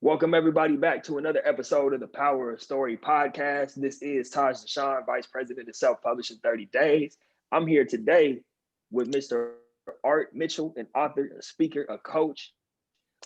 Welcome everybody back to another episode of the Power of Story podcast. This is Dashaun, Vice President of Self-Publishing 30 Days. I'm here today with Mr. Art Mitchell, an author, a speaker, a coach.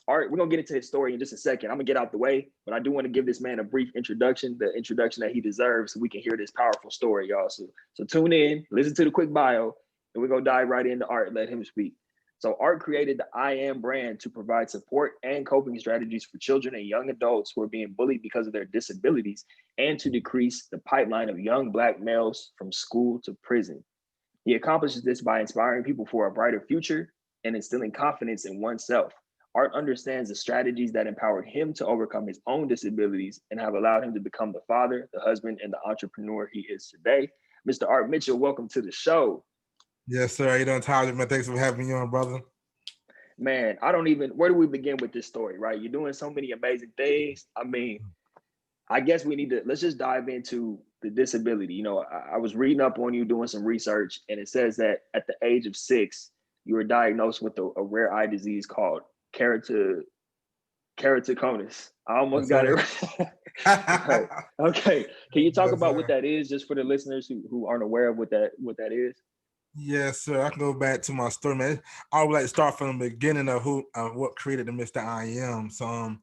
Art, we're gonna get into his story in just a second. I'm gonna get out the way, but I do want to give this man a brief introduction, the introduction that he deserves, so we can hear this powerful story, y'all. So tune in, listen to the quick bio, and we're gonna dive right into Art and let him speak. So Art created the I Am brand to provide support and coping strategies for children and young adults who are being bullied because of their disabilities and to decrease the pipeline of young Black males from school to prison. He accomplishes this by inspiring people for a brighter future and instilling confidence in oneself. Art understands the strategies that empowered him to overcome his own disabilities and have allowed him to become the father, the husband, and the entrepreneur he is today. Mr. Art Mitchell, welcome to the show. Yes, sir. How you doing, Tyler? Man, thanks for having me on, brother. Man, I don't even, where do we begin with this story, right? You're doing so many amazing things. I mean, I guess we need to, let's just dive into the disability. You know, I was reading up on you, doing some research, and it says that at the age of 6, you were diagnosed with a rare eye disease called keratoconus. I almost got it right. Okay. Can you talk Yes, about sir. what that is, just for the listeners who aren't aware of what that is? Yes, sir. I can go back to my story, man. I would like to start from the beginning of what created the Mr. I Am. So,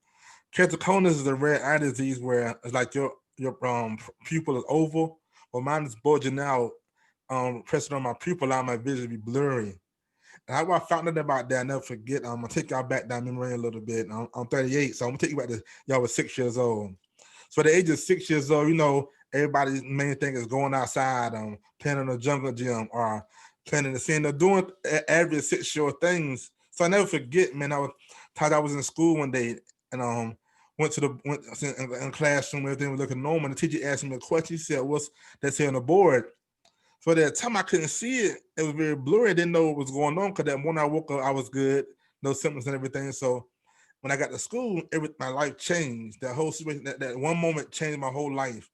keratoconus is a rare eye disease where it's like your pupil is oval, but mine is bulging out, pressing on my pupil, allowing my vision to be blurry. And how I found out about that, I never forget. I'm gonna take y'all back down memory lane a little bit. I'm 38, so I'm gonna take you back to y'all was 6 years old. So at the age of 6 years old, everybody's main thing is going outside, playing in the jungle gym or playing in the scene. They're doing average 6-year-old things. So I never forget, man. I was in school one day and went in the classroom, everything was looking normal. And the teacher asked me a question. He said, "What's that say on the board?" So at that time I couldn't see it. It was very blurry. I didn't know what was going on because that morning I woke up, I was good, no symptoms and everything. So when I got to school, my life changed. That whole situation, that one moment changed my whole life.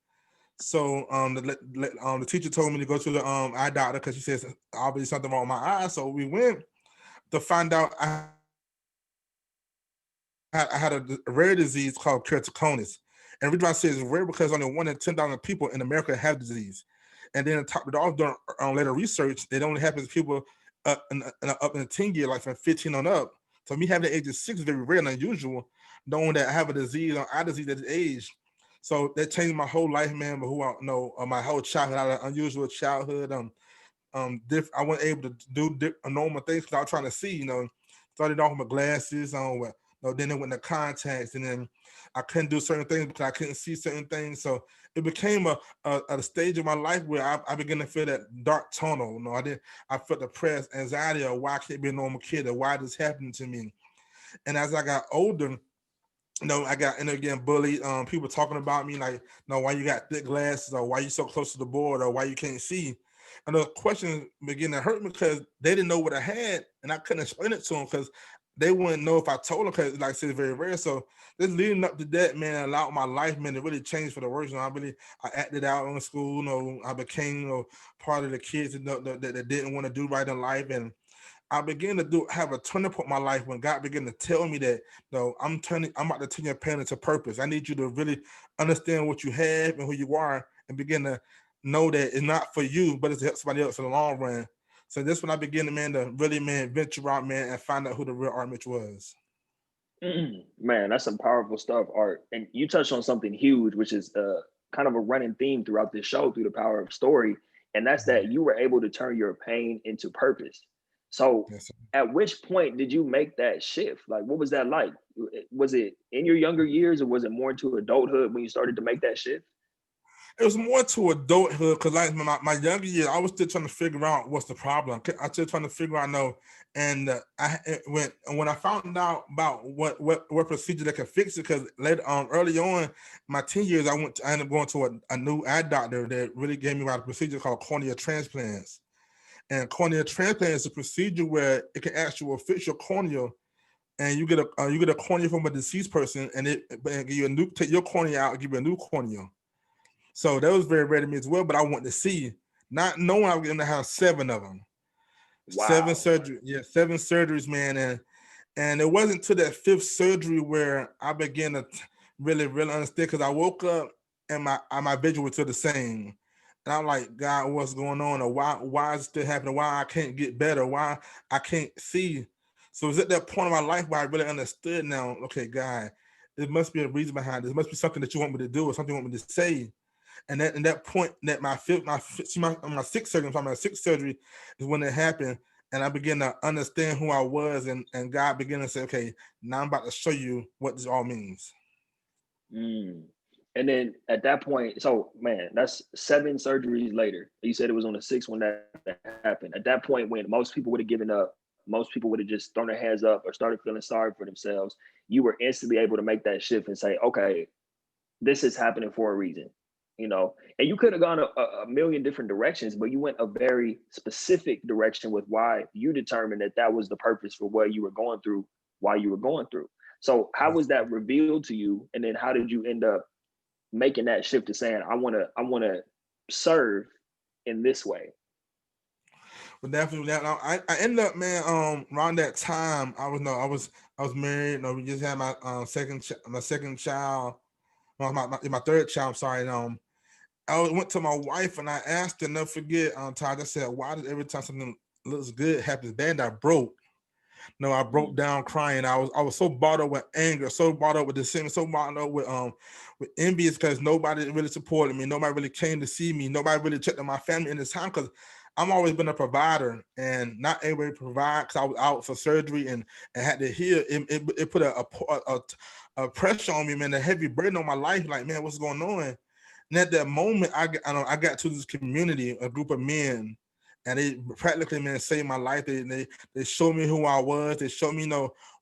So the teacher told me to go to the eye doctor because she says obviously something wrong with my eye. So we went to find out I had a rare disease called keratoconus. And the reason I say it's rare because only 1 in 10,000 people in America have the disease. And then top it off, during later research, it only happens to people up in the 10 year, like from 15 on up. So me having the age of 6 is very rare and unusual, knowing that I have a disease or eye disease at this age. So that changed my whole life, man. But who I know, my whole childhood, I had an unusual childhood. I wasn't able to do normal things because I was trying to see. Started off with glasses on. Then it went to contacts, and then I couldn't do certain things because I couldn't see certain things. So it became a stage of my life where I began to feel that dark tunnel. I felt depressed, anxiety, or why I can't be a normal kid, or why this happened to me. And as I got older, I got again bullied. People talking about me like, no, why you got thick glasses, or why you so close to the board, or why you can't see. And the questions began to hurt me because they didn't know what I had, and I couldn't explain it to them because they wouldn't know if I told them. Because, like I said, it's very rare. So just leading up to that, man, allowed my life, man, to really change for the worse. I acted out in school. I became, part of the kids that didn't want to do right in life, and I began to have a turning point in my life when God began to tell me that, I'm about to turn your pain into purpose. I need you to really understand what you have and who you are, and begin to know that it's not for you, but it's to help somebody else in the long run. So that's when I began to really, man, venture out, man, and find out who the real Art Mitch was. Man, that's some powerful stuff, Art. And you touched on something huge, which is kind of a running theme throughout this show, through the power of story. And that's that you were able to turn your pain into purpose. So Yes, sir. at which point did you make that shift? Like, what was that like? Was it in your younger years, or was it more into adulthood when you started to make that shift? It was more to adulthood because, like, my younger years, I was still trying to figure out what's the problem. I was still trying to figure out, and when I found out about what procedure that could fix it, because later early on my teen years, I ended up going to a new eye doctor that really gave me about a procedure called corneal transplants. And corneal transplant is a procedure where it can actually fix your cornea, and you get a cornea from a deceased person, and give you take your cornea out and give you a new cornea. So that was very rare to me as well, but I wanted to see, not knowing I was going to have 7 of them. 7 Wow. surgeries, yeah, 7 surgeries, man. And it wasn't to that fifth surgery where I began to really understand, because I woke up and my vision was still the same. And I'm like, God, what's going on? Or why is it still happening? Why I can't get better? Why I can't see? So it's at that point in my life where I really understood now, okay, God, there must be a reason behind this. There must be something that you want me to do or something you want me to say. And that point, that my sixth surgery, I'm talking about sixth surgery, is when it happened. And I began to understand who I was, and God began to say, okay, now I'm about to show you what this all means. Mm. And then at that point, so man, that's 7 surgeries later. You said it was on the 6th when that happened. At that point, when most people would have given up, most people would have just thrown their hands up or started feeling sorry for themselves. You were instantly able to make that shift and say, okay, this is happening for a reason, and you could have gone a million different directions, but you went a very specific direction with why you determined that was the purpose for what you were going through while you were going through. So how was that revealed to you? And then how did you end up making that shift to saying, I want to serve in this way? But definitely, I ended up, man. Around that time, I was married. We just had my second child, my third child. I'm sorry. I went to my wife and I asked her, never forget, Todd, I said, why does every time something looks good happens bad? And I broke. I broke down crying. I was so bought up with anger, so bought up with resentment, so bought up with envy, because nobody really supported me. Nobody really came to see me. Nobody really checked on my family in this time, because I'm always been a provider and not able to provide because I was out for surgery and had to heal. It put a pressure on me, man, a heavy burden on my life. Like, man, what's going on? And at that moment, I got to this community, a group of men, and they practically, man, saved my life. They showed me who I was. They showed me,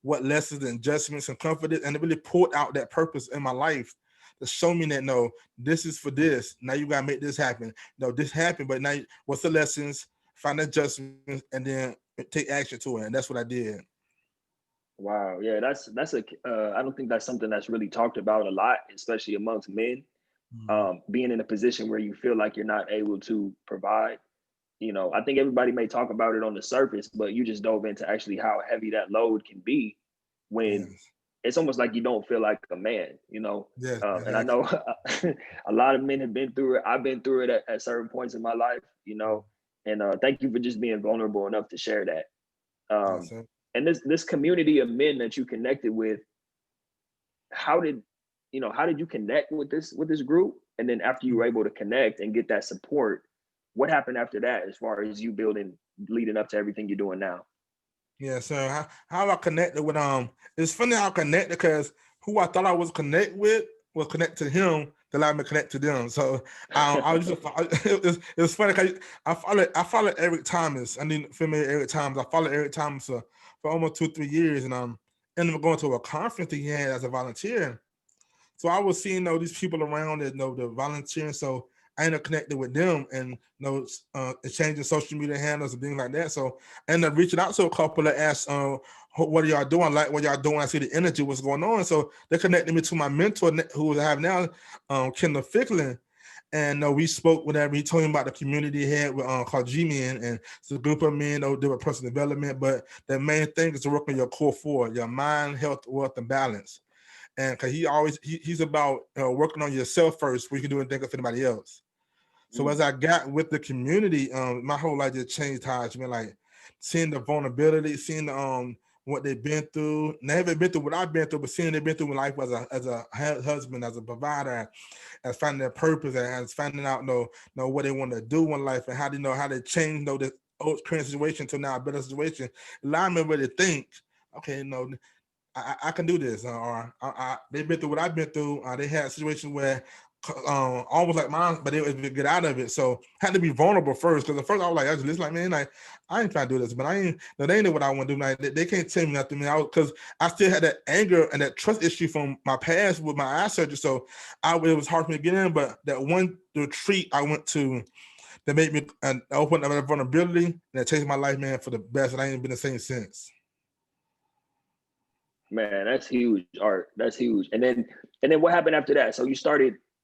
what lessons and adjustments and comfort, and they really pulled out that purpose in my life to show me that, no, this is for this. Now you gotta make this happen. No, this happened, but now what's the lessons? Find adjustments, and then take action to it. And that's what I did. Wow, yeah, that's I don't think that's something that's really talked about a lot, especially amongst men. Being in a position where you feel like you're not able to provide. I think everybody may talk about it on the surface, but you just dove into actually how heavy that load can be when Yes. it's almost like you don't feel like a man, Yes, and I exactly. know a lot of men have been through it. I've been through it at certain points in my life, and thank you for just being vulnerable enough to share that. Yes, Um, sir. and this community of men that you connected with, how did how did you connect with this group? And then after you were able to connect and get that support, what happened after that as far as you building, leading up to everything you're doing now? Yeah, so how I connected with it's funny how I connected, because who I thought I was connect with was connected to him that allowed me to connect to them. So I was just it's funny because I followed Eric Thomas. I need familiar Eric Thomas. I followed Eric Thomas for almost 2-3 years, and ended up going to a conference that he had as a volunteer. So I was seeing these people around that the volunteering. So I ended up connecting with them and exchanging social media handles and things like that. So I ended up reaching out to a couple that asked, what are y'all doing? Like what y'all doing? I see the energy, what's going on. So they connected me to my mentor who I have now, Kendall Ficklin. And we spoke whenever he told me about the community he had with called G-Men, and it's a group of men that do with personal development. But the main thing is to work on your core 4, your mind, health, wealth, and balance. And because he's about working on yourself first before you can do anything for anybody else. So as I got with the community, my whole life just changed. How it's been like seeing the vulnerability, seeing what they've been through. And they haven't been through what I've been through, but seeing they've been through in life as a husband, as a provider, as finding their purpose, as finding out know what they want to do in life, and how they know how to change the old current situation to now a better situation. Allow me to really think, okay, I can do this, or they've been through what I've been through. They had situations where almost like mine, but they would get out of it. So had to be vulnerable first, because at first I was like, I just like, man, like I ain't trying to do this, but I ain't. No, they know what I want to do. Like they can't tell me nothing. Because I still had that anger and that trust issue from my past with my eye surgery. So it was hard for me to get in. But that one retreat I went to that made me open up that vulnerability, and that changed my life, man, for the best. And I ain't been the same since. Man, that's huge, Art. That's huge. And then what happened after that? So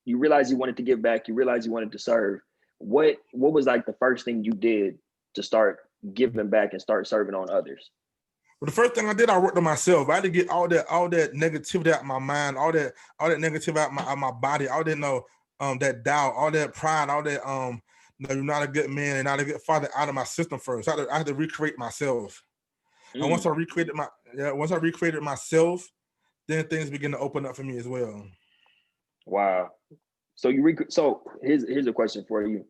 you realized you wanted to give back, you realized you wanted to serve. What was like the first thing you did to start giving back and start serving on others? But the first thing I did, I worked on myself. I had to get all that negativity out of my mind, all that negativity out of my body, all that that doubt, all that pride, all that you're not a good man and not a good father out of my system first. I had to recreate myself. And once I recreated myself, then things begin to open up for me as well. Wow. So so here's a question for you.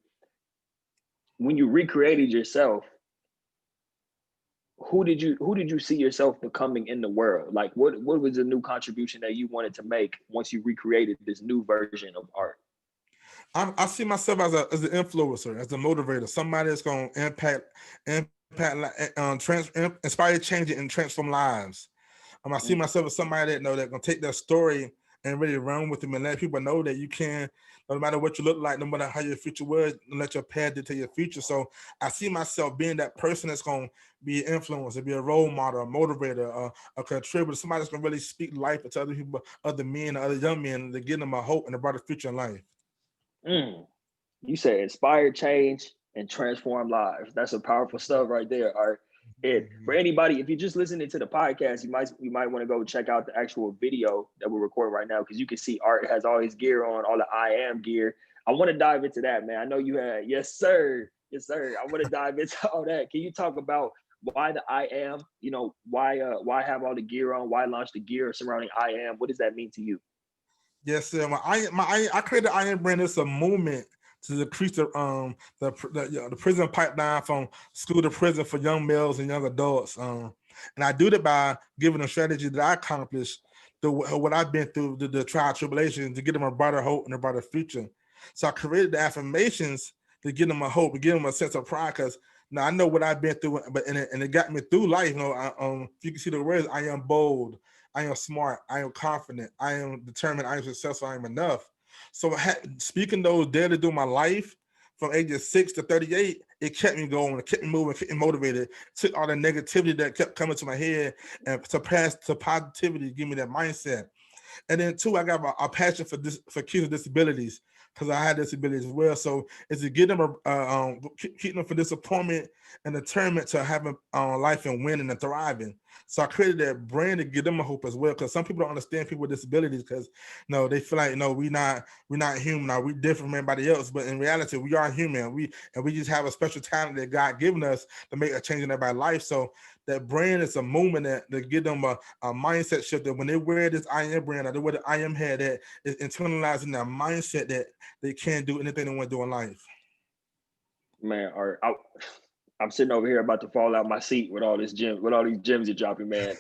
When you recreated yourself, who did you see yourself becoming in the world? Like what was the new contribution that you wanted to make once you recreated this new version of art? I see myself as an influencer, as a motivator, somebody that's going to inspire, change it, and transform lives. I see myself as somebody that that gonna take that story and really run with them and let people know that you can, no matter what you look like, no matter how your future was, let your path dictate your future. So I see myself being that person that's gonna be an influencer, be a role model, a motivator, a contributor, somebody that's gonna really speak life to other people, other men, other young men, to give them a hope and a brighter future in life. You said inspire, change, and transform lives. That's a powerful stuff right there, Art. And for anybody, if you're just listening to the podcast, you might want to go check out the actual video that we're recording right now, because you can see Art has all his gear on, all the I am gear. I want to dive into that, man. I know you had, yes, sir. Yes, sir. I want to dive into all that. Can you talk about why the I am? Why have all the gear on? Why launch the gear surrounding I am? What does that mean to you? Yes, sir. I created the I am brand as a movement to decrease the prison pipeline from school to prison for young males and young adults. And I do that by giving them strategies that I accomplished, what I've been through, the trial tribulations, to give them a brighter hope and a brighter future. So I created the affirmations to give them a hope, to give them a sense of pride, because now I know what I've been through, but it got me through life. If you can see the words, I am bold, I am smart, I am confident, I am determined, I am successful, I am enough. So speaking those daily through my life from ages 6 to 38, it kept me going, it kept me moving, kept me motivated, took all the negativity that kept coming to my head and to pass to positivity, give me that mindset. And then two, I got a passion for kids with disabilities, because I had disabilities as well. So it's to get them keep them from disappointment and determined to having life and winning and thriving. So I created that brand to give them a hope as well, because some people don't understand people with disabilities, because they feel like we're not human, or we different from everybody else. But in reality, we are human. We just have a special talent that God given us to make a change in everybody's life. So that brand is a movement that give them a mindset shift, that when they wear this I am brand, or they wear the I am head, that is internalizing that mindset that they can't do anything they want to do in life. Man, Art, I'm sitting over here about to fall out my seat with all these gems you're dropping, man.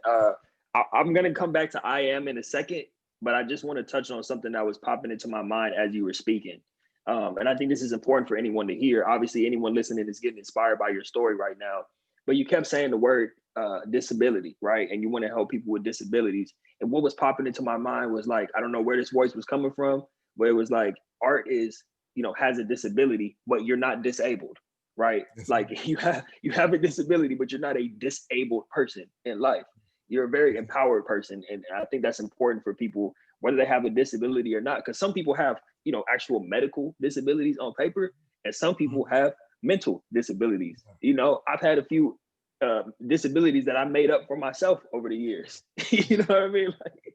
I'm gonna come back to I am in a second, but I just want to touch on something that was popping into my mind as you were speaking. And I think this is important for anyone to hear. Obviously, anyone listening is getting inspired by your story right now. But you kept saying the word disability, right? And you want to help people with disabilities. And what was popping into my mind was like, I don't know where this voice was coming from, but it was like, Art is, has a disability, but you're not disabled, right? Yes. Like you have a disability, but you're not a disabled person in life. You're a very empowered person. And I think that's important for people, whether they have a disability or not, because some people have, actual medical disabilities on paper, and some people have mental disabilities. I've had a few disabilities that I made up for myself over the years. You know what I mean? Like,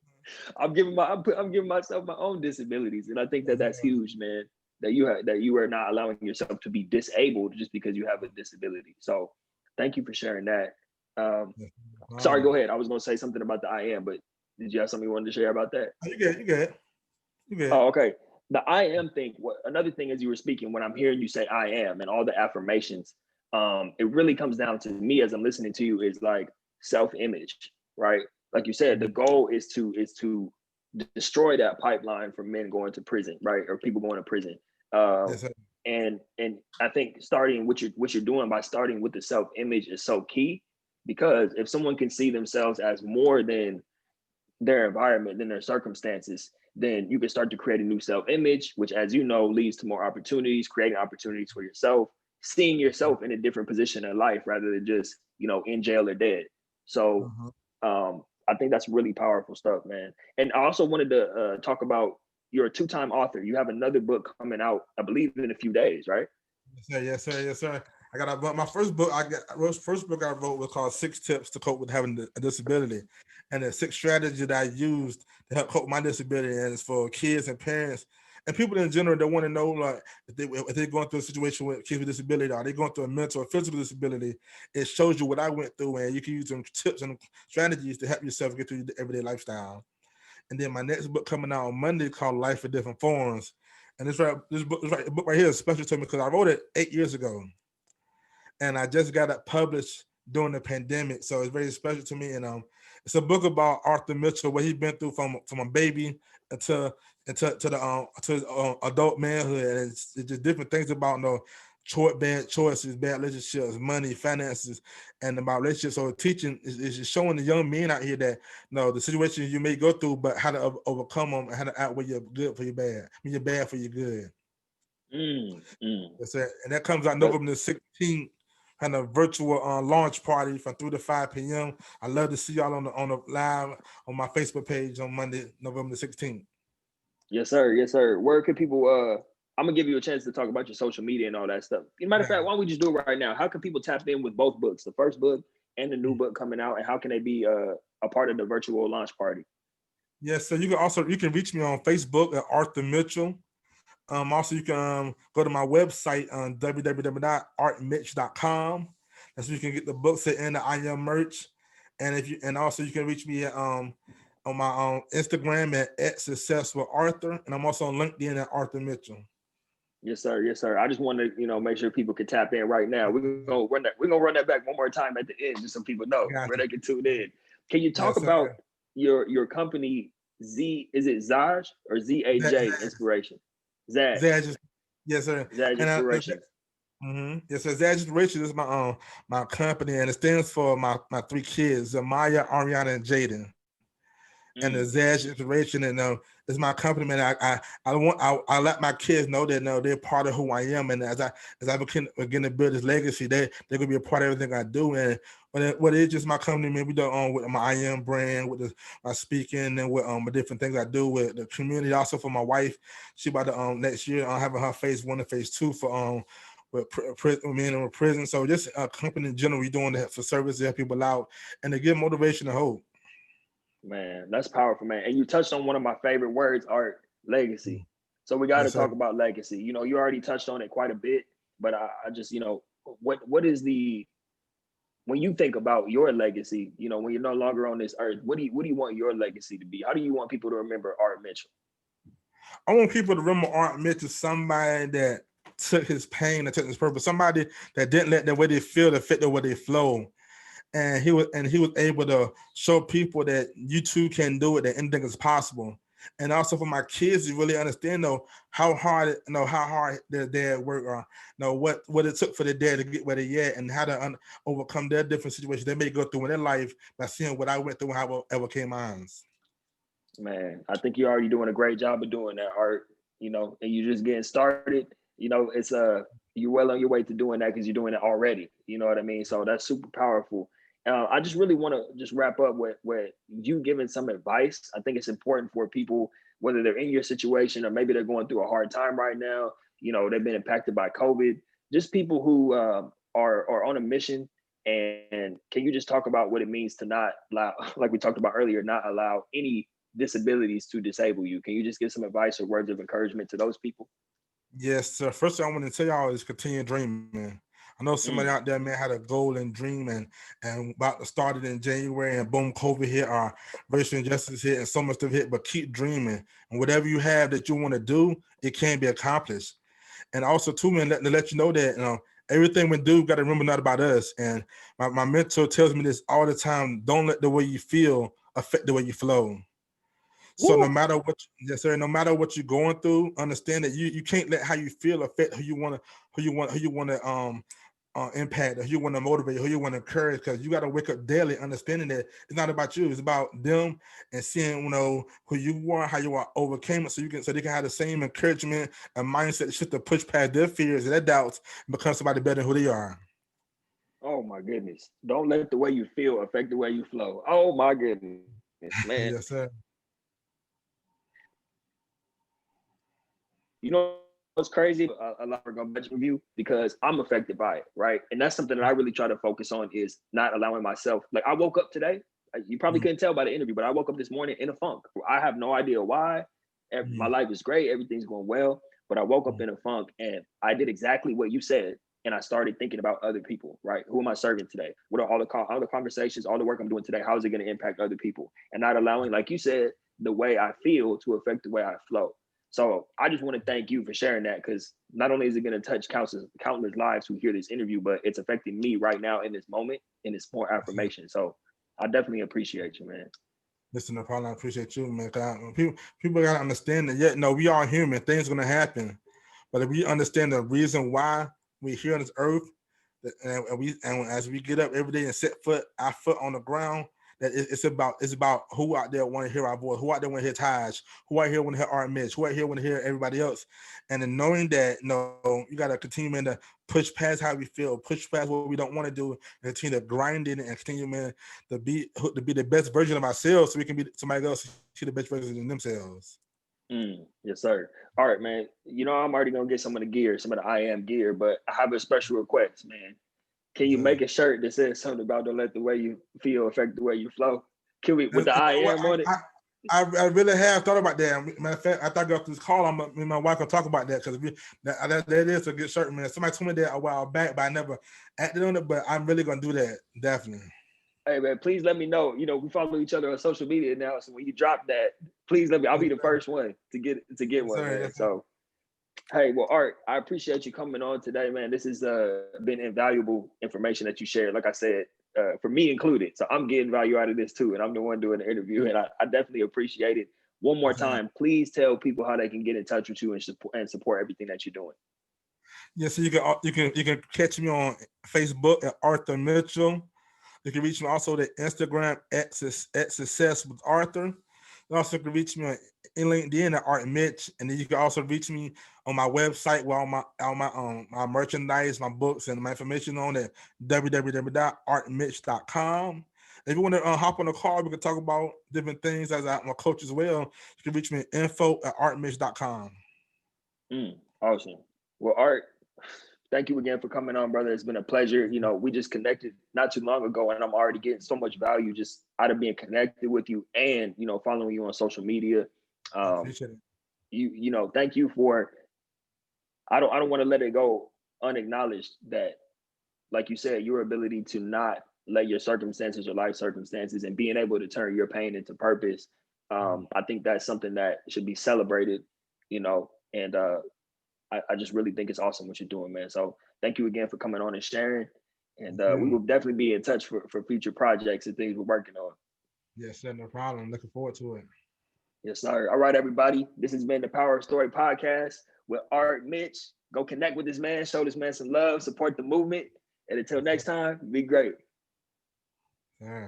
I'm giving myself my own disabilities, and I think that that's huge, man. That you are not allowing yourself to be disabled just because you have a disability. So, thank you for sharing that. Sorry, go ahead. I was going to say something about the I am, but did you have something you wanted to share about that? You good. Oh, okay. The I am thing. Another thing, as you were speaking, when I'm hearing you say I am and all the affirmations, it really comes down to me as I'm listening to you is like self-image, right? Like you said, the goal is to destroy that pipeline from men going to prison, right, or people going to prison. Yes, and I think starting what you're doing by starting with the self-image is so key, because if someone can see themselves as more than their environment, than their circumstances, then you can start to create a new self-image, which, as you know, leads to more opportunities, creating opportunities for yourself, seeing yourself in a different position in life rather than just, in jail or dead. So I think that's really powerful stuff, man. And I also wanted to talk about, you're a 2-time author. You have another book coming out, I believe, in a few days, right? Yes, sir. my first book. First book I wrote was called 6 Tips to Cope with Having a Disability, and the 6 strategies that I used to help cope with my disability, and it's for kids and parents and people in general that want to know, like, if they're going through a situation with kids with disability, are they going through a mental or physical disability? It shows you what I went through, and you can use some tips and strategies to help yourself get through your everyday lifestyle. And then my next book coming out on Monday called Life in Different Forms. And this book right here is special to me because I wrote it 8 years ago, and I just got it published during the pandemic, so it's very special to me. And it's a book about Arthur Mitchell, what he's been through from a baby until to adult manhood, and it's just different things about bad choices, bad relationships, money, finances, and about relationships. So teaching is just showing the young men out here that the situations you may go through, but how to overcome them and how to outweigh your good for your bad. I mean, your bad for your good. That's it. And that comes out November the 16th, kind of virtual launch party from 3 to 5 p.m. I love to see y'all on the live on my Facebook page on Monday, November the 16th. Yes, sir. Yes, sir. Where can people I'm gonna give you a chance to talk about your social media and all that stuff. Matter of fact, why don't we just do it right now? How can people tap in with both books, the first book and the new book coming out, and how can they be a part of the virtual launch party? Yes, so you can reach me on Facebook at Arthur Mitchell. Also, you can go to my website on www.artmitch.com. That's where you can get the books and the I Am merch. And also you can reach me on my Instagram at Successful Arthur, and I'm also on LinkedIn at Arthur Mitchell. Yes, sir. Yes, sir. I just want to, make sure people can tap in right now. We're gonna run that back one more time at the end, just so people know where they can tune in. Can you talk about your company is it Zaj or ZAJ Inspiration? Zaj. Yes, sir. Zaj Inspiration. Yes, so Zaj Inspiration is my company, and it stands for my 3 kids, Maya, Ariana, and Jaden. And the Zaj Inspiration, and is my company, man. I let my kids know that they're part of who I am, and as I begin to build this legacy, they're gonna be a part of everything I do. And what is just my company, man. We do with my I Am brand, with my speaking, and with the different things I do with the community. Also for my wife, she about to next year having her phase 1 and phase 2 for with men in prison. So just a company in general, we doing that for service to help people out and to give motivation and hope. Man, that's powerful, man. And you touched on one of my favorite words, Art, legacy. So we got to talk about legacy. You already touched on it quite a bit, but I just, what is when you think about your legacy, when you're no longer on this earth, what do you want your legacy to be? How do you want people to remember Art Mitchell? I want people to remember Art Mitchell, somebody that took his pain and took his purpose, somebody that didn't let the way they feel affect the way they flow. And he was able to show people that you too can do it, that anything is possible. And also for my kids to really understand how hard their dad worked, or what it took for their dad to get where they at, and how to overcome their different situations they may go through in their life by seeing what I went through and how I overcame mine. Man, I think you're already doing a great job of doing that, Art. And you're just getting started. It's you're well on your way to doing that because you're doing it already. You know what I mean? So that's super powerful. I just really want to just wrap up with you giving some advice. I think it's important for people, whether they're in your situation or maybe they're going through a hard time right now. They've been impacted by COVID. Just people who are on a mission. And can you just talk about what it means to not allow, like we talked about earlier, not allow any disabilities to disable you? Can you just give some advice or words of encouragement to those people? Yes, sir. First thing I want to tell y'all is continue dreaming. I know somebody out there, man, had a goal and dream and about to start it in January, and boom, COVID hit, or racial injustice hit, and so much stuff hit. But keep dreaming, and whatever you have that you want to do, it can be accomplished. And also, too, man, to let you know that everything we do, got to remember not about us. And my mentor tells me this all the time: don't let the way you feel affect the way you flow. So no matter what, yes, sir, no matter what you're going through, understand that you can't let how you feel affect who you want to impact, or who you want to motivate, who you want to encourage, because you got to wake up daily understanding that it's not about you, it's about them, and seeing who you are, how you are overcame it, so they can have the same encouragement and mindset shit to push past their fears and their doubts and become somebody better than who they are. Oh my goodness. Don't let the way you feel affect the way you flow. Oh my goodness, man. Yes, sir. You know it's crazy. A lot are going to budget review because I'm affected by it, right? And that's something that I really try to focus on is not allowing myself. Like I woke up today. You probably couldn't tell by the interview, but I woke up this morning in a funk. I have no idea why. My life is great. Everything's going well. But I woke up in a funk and I did exactly what you said. And I started thinking about other people, right? Who am I serving today? What are all the conversations, all the work I'm doing today? How is it going to impact other people? And not allowing, like you said, the way I feel to affect the way I flow. So I just want to thank you for sharing that, because not only is it going to touch countless lives who hear this interview, but it's affecting me right now in this moment, and it's more affirmation. So I definitely appreciate you, man. Listen, no problem. I appreciate you, man. People gotta understand that. Yeah, no, we are human. Things gonna happen, but if we understand the reason why we're here on this earth, and as we get up every day and set our foot on the ground, that it's about who out there want to hear our voice, who out there want to hear Taj, who out here want to hear Art Mitch, who out here want to hear everybody else, and then knowing that you gotta continue, man, to push past how we feel, push past what we don't want to do, and continue to grind it and continue, man, to be the best version of ourselves, so we can be somebody else see the best version of themselves. Yes, sir. All right, man. I'm already gonna get some of the gear, some of the I am gear, but I have a special request, man. Can you make a shirt that says something about don't let the way you feel affect the way you flow? Can we with the I am on it? I really have thought about that. Matter of fact, I thought after this call, me and my wife will talk about that, because that is a good shirt, man. Somebody told me that a while back, but I never acted on it. But I'm really gonna do that, definitely. Hey man, please let me know. We follow each other on social media now, so when you drop that, please let me. I'll be the first one to get one, man. So, hey, well, Art, I appreciate you coming on today, man. This has been invaluable information that you shared. Like I said, for me included. So I'm getting value out of this too, and I'm the one doing the interview, and I definitely appreciate it. One more time, please tell people how they can get in touch with you and support everything that you're doing. Yeah, so you can catch me on Facebook at Arthur Mitchell. You can reach me also at Instagram at Success with Arthur. You also can reach me on LinkedIn at Art Mitch, and then you can also reach me on my website with all my merchandise, my books, and my information on at www.artmitch.com. If you want to hop on a call, we can talk about different things as I'm a coach as well. You can reach me at info@artmitch.com. Awesome. Well, Art, thank you again for coming on, brother. It's been a pleasure. We just connected not too long ago, and I'm already getting so much value just out of being connected with you and, following you on social media. I appreciate it. Thank you for, I don't want to let it go unacknowledged that, like you said, your ability to not let your circumstances or life circumstances and being able to turn your pain into purpose. I think that's something that should be celebrated, and I just really think it's awesome what you're doing, man. So thank you again for coming on and sharing. And we will definitely be in touch for future projects and things we're working on. Yes, sir, no problem. Looking forward to it. Yes, sir. All right, everybody. This has been the Power of Story podcast with Art Mitch. Go connect with this man, show this man some love, support the movement. And until next time, be great. Yeah.